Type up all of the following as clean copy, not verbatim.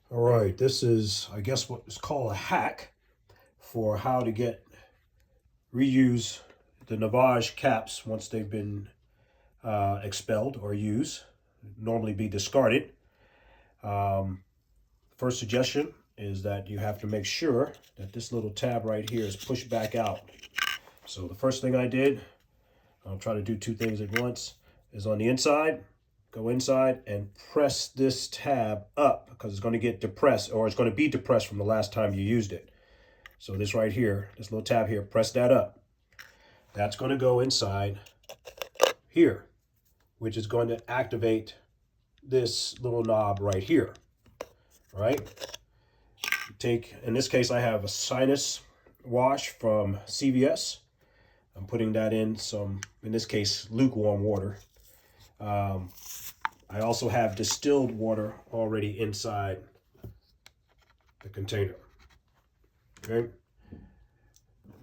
All right, this is, I guess, what is called a hack for how to reuse the Navage caps once they've been expelled or used, normally be discarded. First suggestion is that you have to make sure that this little tab right here is pushed back out. So the first thing I did, I'll try to do two things at once, is on the inside, go inside and press this tab up because it's going to get depressed, or it's going to be depressed from the last time you used it. So this right here, this little tab here, press that up. That's going to go inside here, which is going to activate this little knob right here. All right. In this case, I have a sinus wash from CVS. I'm putting that in this case, lukewarm water. I also have distilled water already inside the container. Okay.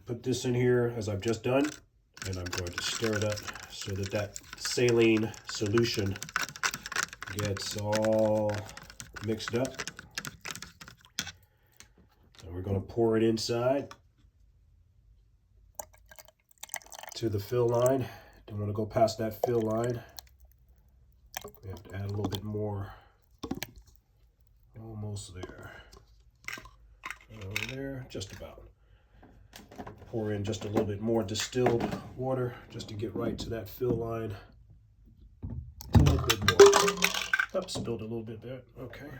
Put this in here as I've just done, and I'm going to stir it up so that that saline solution gets all mixed up. And we're going to pour it inside to the fill line. Don't want to go past that fill line. We have to add a little bit more. Almost there. Over there, just about. Pour in just a little bit more distilled water just to get right to that fill line. A little bit more. Up, spilled a little bit there. Okay.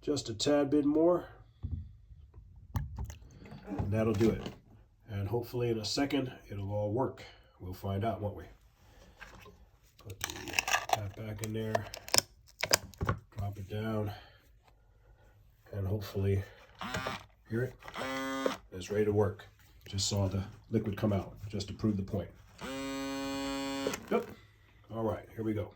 Just a tad bit more. And that'll do it. And hopefully in a second, it'll all work. We'll find out, won't we? Put the tap back in there. Drop it down. And hopefully, hear it? It's ready to work. Just saw the liquid come out, just to prove the point. Yep. All right, here we go.